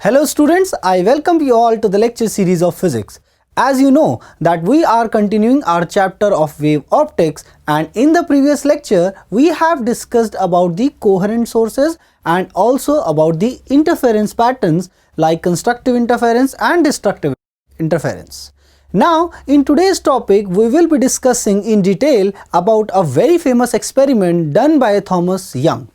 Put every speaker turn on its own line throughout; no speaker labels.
Hello students, I welcome you all to the lecture series of physics. As you know that we are continuing our chapter of wave optics, and in the previous lecture we have discussed about the coherent sources and also about the interference patterns like constructive interference and destructive interference. Now in today's topic we will be discussing in detail about a very famous experiment done by Thomas Young.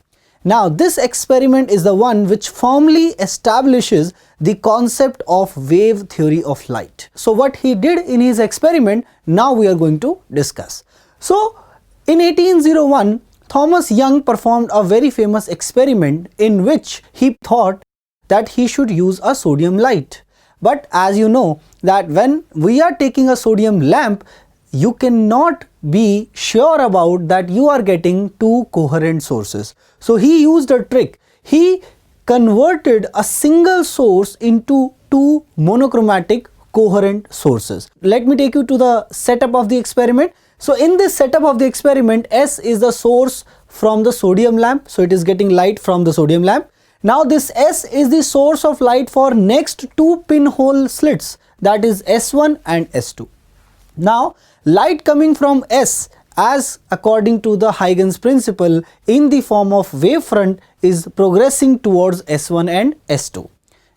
Now this experiment is the one which firmly establishes the concept of wave theory of light. So what he did in his experiment, now we are going to discuss. So in 1801, Thomas Young performed a very famous experiment in which he thought that he should use a sodium light. But as you know that when we are taking a sodium lamp, you cannot be sure about that you are getting two coherent sources. So he used a trick. He converted a single source into two monochromatic coherent sources. Let me take you to the setup of the experiment. So in this setup of the experiment, S is the source from the sodium lamp. So it is getting light from the sodium lamp. Now this S is the source of light for next two pinhole slits, that is S1 and S2. Now light coming from S, as according to the Huygens principle, in the form of wavefront is progressing towards S1 and S2.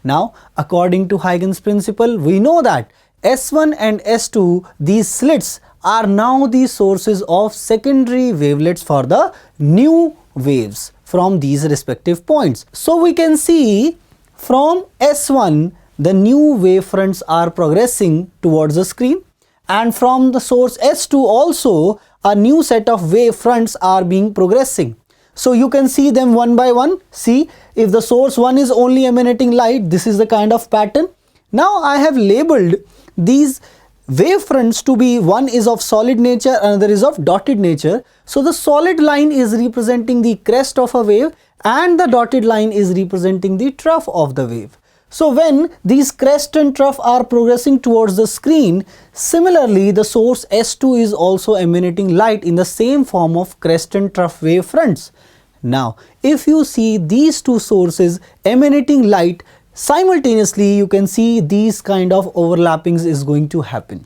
Now according to Huygens principle, we know that S1 and S2, these slits are now the sources of secondary wavelets for the new waves from these respective points. So we can see from S1 the new wavefronts are progressing towards the screen, and from the source S2 also a new set of wavefronts are being progressing. So you can see them one by one. See, if the source 1 is only emanating light, this is the kind of pattern. Now I have labeled these wavefronts to be, one is of solid nature, another is of dotted nature. So the solid line is representing the crest of a wave and the dotted line is representing the trough of the wave. So when these crest and trough are progressing towards the screen, similarly the source S2 is also emanating light in the same form of crest and trough wave fronts. Now if you see these two sources emanating light simultaneously, you can see these kind of overlappings is going to happen.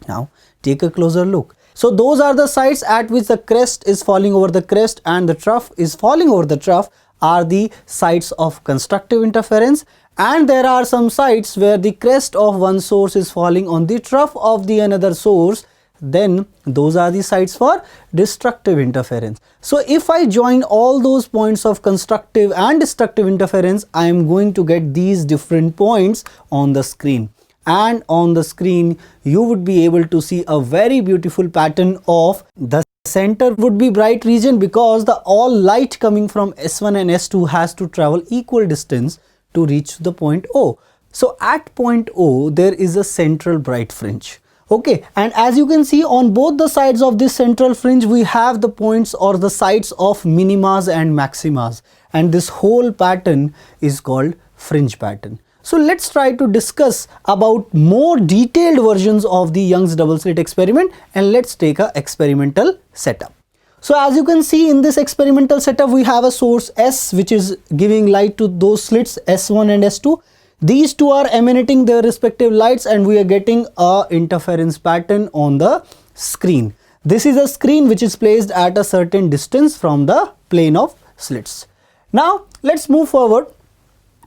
Now take a closer look. So those are the sites at which the crest is falling over the crest and the trough is falling over the trough are the sites of constructive interference, and there are some sites where the crest of one source is falling on the trough of the another source, then those are the sites for destructive interference. So if I join all those points of constructive and destructive interference, I am going to get these different points on the screen, and on the screen you would be able to see a very beautiful pattern of the center would be bright region, because the all light coming from S1 and S2 has to travel equal distance to reach the point O. So at point O there is a central bright fringe. Okay, and as you can see on both the sides of this central fringe we have the points or the sites of minimas and maximas, and this whole pattern is called fringe pattern. So let's try to discuss about more detailed versions of the Young's double slit experiment, and let's take a experimental setup. So as you can see in this experimental setup, we have a source S which is giving light to those slits S1 and S2. These two are emanating their respective lights and we are getting a interference pattern on the screen. This is a screen which is placed at a certain distance from the plane of slits. Now let's move forward.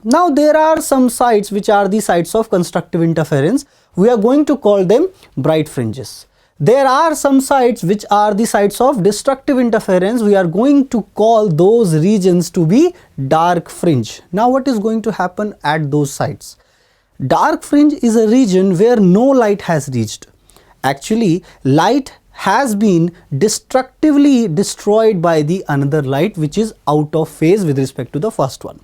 Now there are some sites which are the sites of constructive interference. We are going to call them bright fringes. There are some sites which are the sites of destructive interference. We are going to call those regions to be dark fringe. Now what is going to happen at those sites? Dark fringe is a region where no light has reached. Actually, light has been destructively destroyed by the another light which is out of phase with respect to the first one.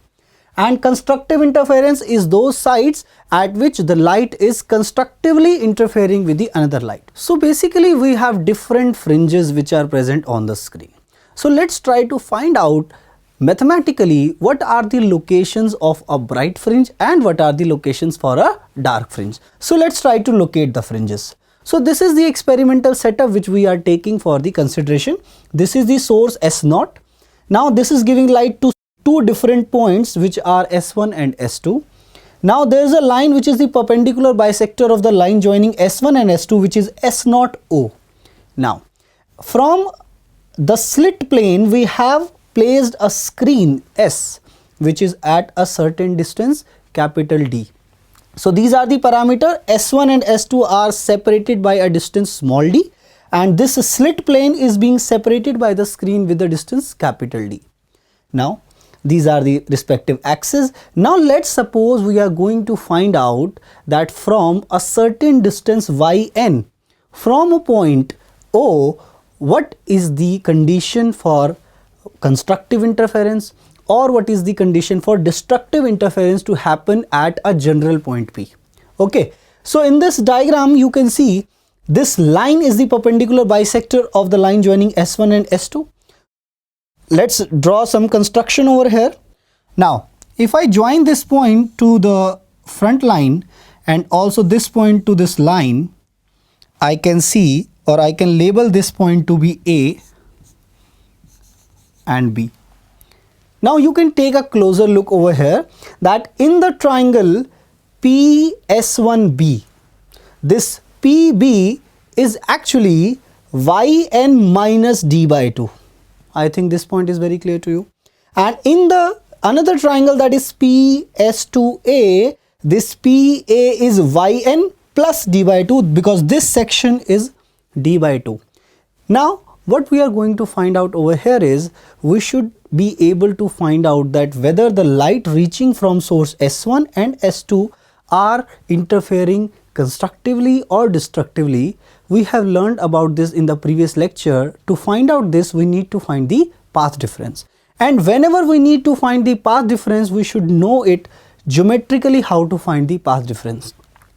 And constructive interference is those sites at which the light is constructively interfering with the another light. So basically we have different fringes which are present on the screen. So let's try to find out mathematically what are the locations of a bright fringe and what are the locations for a dark fringe. So let's try to locate the fringes. So this is the experimental setup which we are taking for the consideration. This is the source S0. Now this is giving light to two different points which are S1 and S2. Now there is a line which is the perpendicular bisector of the line joining S1 and S2, which is S0 O. Now from the slit plane we have placed a screen S which is at a certain distance, capital D. So these are the parameter. S1 and S2 are separated by a distance small d, and this slit plane is being separated by the screen with the distance capital D. Now these are the respective axes. Now let's suppose we are going to find out that from a certain distance yn, from a point O, what is the condition for constructive interference, or what is the condition for destructive interference to happen at a general point P. Okay, so in this diagram you can see this line is the perpendicular bisector of the line joining S1 and S2. Let's draw some construction over here. Now if I join this point to the front line and also this point to this line, I can see, or I can label this point to be A and B. Now you can take a closer look over here that in the triangle PS1B, this PB is actually yn minus d by 2. I think this point is very clear to you. And in the another triangle, that is PS2A, this PA is yn plus d by 2, because this section is d by 2. Now what we are going to find out over here is we should be able to find out that whether the light reaching from source S1 and S2 are interfering constructively or destructively. We have learned about this in the previous lecture. To find out this, we need to find the path difference, and whenever we need to find the path difference, we should know it geometrically how to find the path difference.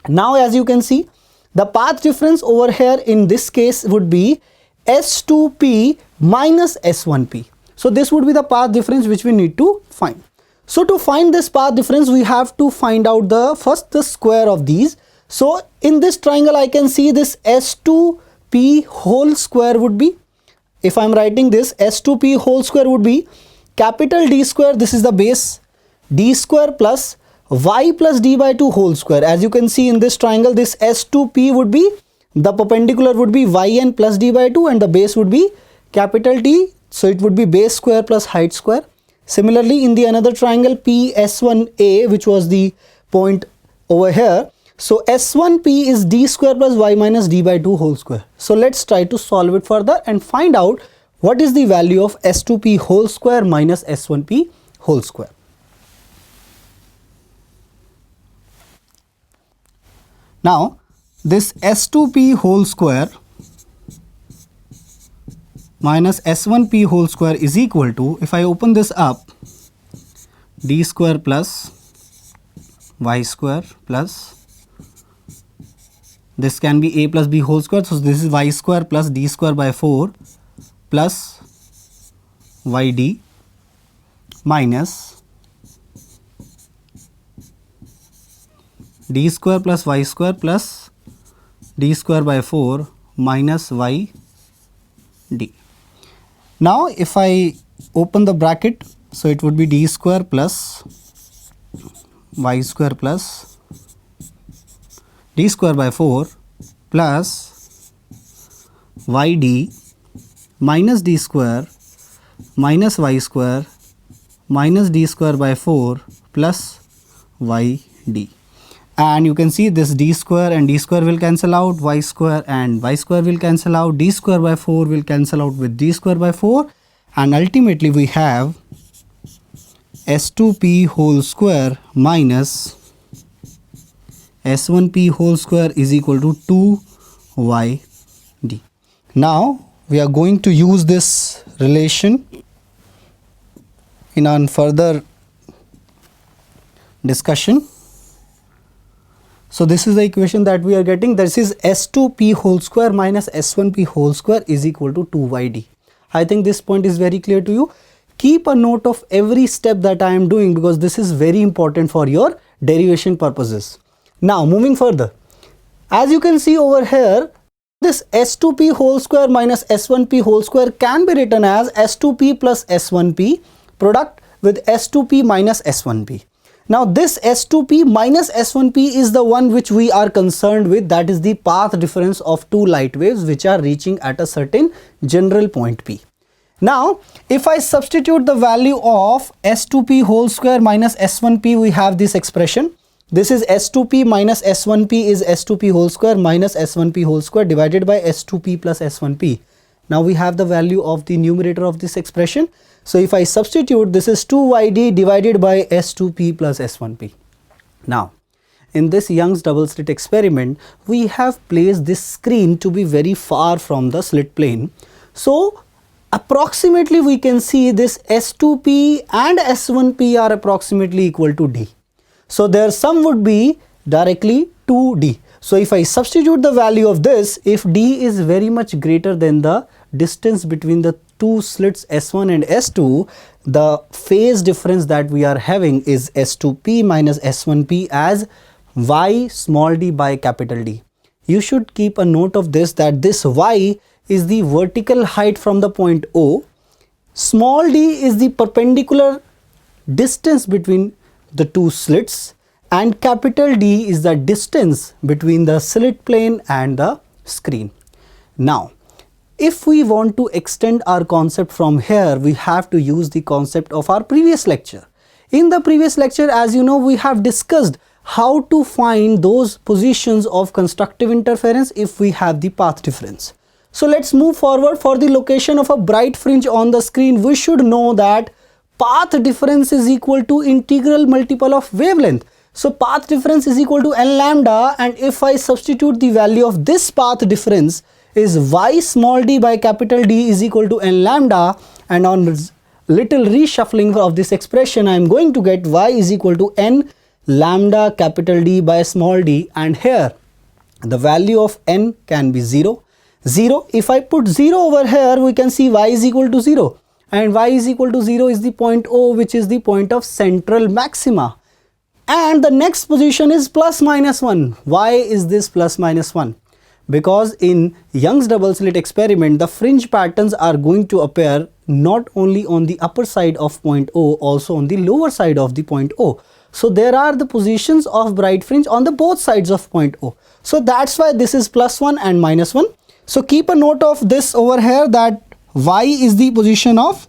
Now as you can see, the path difference over here in this case would be S2P minus S1P. So this would be the path difference which we need to find. So to find this path difference, we have to find out the square of these. So in this triangle I can see this S2P whole square would be, if I am writing this, S2P whole square would be capital D square, this is the base, D square plus y plus d by 2 whole square. As you can see in this triangle, this S2P would be, the perpendicular would be yn plus d by 2 and the base would be capital T, so it would be base square plus height square. Similarly in the another triangle PS1A, which was the point over here, so S1P is d square plus y minus d by 2 whole square. So let's try to solve it further and find out what is the value of S2P whole square minus S1P whole square. Now this S2P whole square minus S1P whole square is equal to, if I open this up, d square plus y square plus, this can be a plus b whole square, so this is y square plus d square by 4 plus yd minus d square plus y square plus d square by 4 minus y d. Now if I open the bracket, so it would be d square plus y square plus d square by 4 plus yd minus d square minus y square minus d square by 4 plus yd. And you can see this d square and d square will cancel out, y square and y square will cancel out, d square by 4 will cancel out with d square by 4, and ultimately we have S2P whole square minus S1P whole square is equal to 2yd. Now we are going to use this relation in our further discussion. So this is the equation that we are getting. This is S2P whole square minus S1P whole square is equal to 2yd. I think this point is very clear to you. Keep a note of every step that I am doing because this is very important for your derivation purposes. Now moving further, as you can see over here, this S2P whole square minus S1P whole square can be written as S2P plus S1P product with S2P minus S1P. Now this S2P minus S1P is the one which we are concerned with, that is the path difference of two light waves which are reaching at a certain general point P. Now if I substitute the value of S2P whole square minus S1P, we have this expression. This is S2P minus S1P is S2P whole square minus S1P whole square divided by S2P plus S1P. Now we have the value of the numerator of this expression. So if I substitute, this is 2YD divided by S2P plus S1P. Now in this Young's double slit experiment, we have placed this screen to be very far from the slit plane. So approximately we can see this S2P and S1P are approximately equal to D. So their sum would be directly 2D. So if I substitute the value of this, if D is very much greater than the distance between the two slits S1 and S2, the phase difference that we are having is S2P minus S1P as Y small d by capital D. You should keep a note of this, that this Y is the vertical height from the point O, small d is the perpendicular distance between the two slits, and capital D is the distance between the slit plane and the screen. Now if we want to extend our concept from here, we have to use the concept of our previous lecture. In the previous lecture, as you know, we have discussed how to find those positions of constructive interference if we have the path difference. So let's move forward. For the location of a bright fringe on the screen, we should know that path difference is equal to integral multiple of wavelength. So path difference is equal to n lambda, and if I substitute the value of this path difference is Y small d by capital D is equal to n lambda, and on little reshuffling of this expression I am going to get Y is equal to n lambda capital D by small d, and here the value of n can be 0. If I put 0 over here, we can see Y is equal to 0. And Y is equal to 0 is the point O, which is the point of central maxima. And the next position is plus minus 1. Why is this plus minus 1? Because in Young's double slit experiment, the fringe patterns are going to appear not only on the upper side of point O, also on the lower side of the point O. So there are the positions of bright fringe on the both sides of point O. So that's why this is plus 1 and minus 1. So keep a note of this over here, that Y is the position of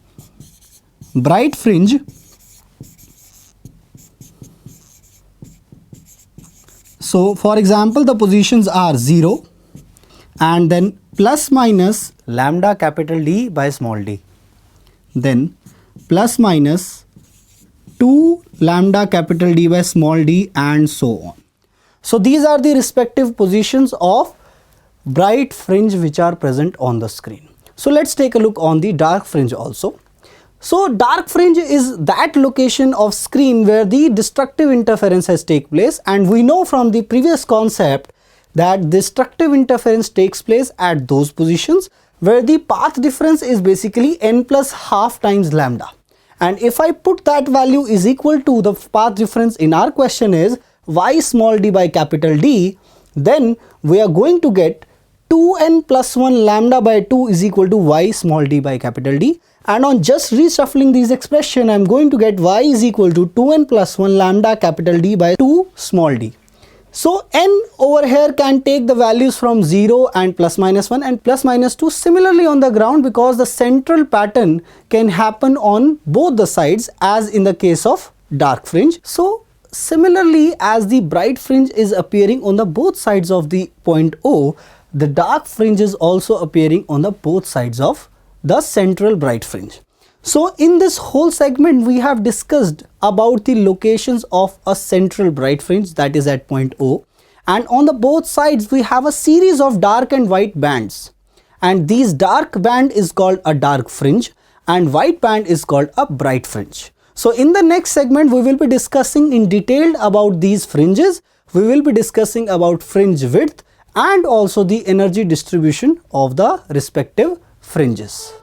bright fringe so for example the positions are 0 and then plus minus lambda capital D by small d, then plus minus 2 lambda capital D by small d, and so on. So these are the respective positions of bright fringe which are present on the screen. So let's take a look on the dark fringe also. So dark fringe is that location of screen where the destructive interference has taken place, and we know from the previous concept that destructive interference takes place at those positions where the path difference is basically n plus half times lambda. And if I put that value is equal to the path difference in our question is Y small d by capital D, then we are going to get 2n plus 1 lambda by 2 is equal to Y small d by capital D, and on just reshuffling these expression I am going to get Y is equal to 2n plus 1 lambda capital D by 2 small d. So n over here can take the values from 0 and plus minus 1 and plus minus 2. Similarly on the ground, because the central pattern can happen on both the sides as in the case of dark fringe. So similarly, as the bright fringe is appearing on the both sides of the point O, the dark fringe is also appearing on the both sides of the central bright fringe. So in this whole segment we have discussed about the locations of a central bright fringe, that is at point O, and on the both sides we have a series of dark and white bands, and these dark band is called a dark fringe and white band is called a bright fringe. So in the next segment we will be discussing in detail about these fringes. We will be discussing about fringe width and also the energy distribution of the respective fringes.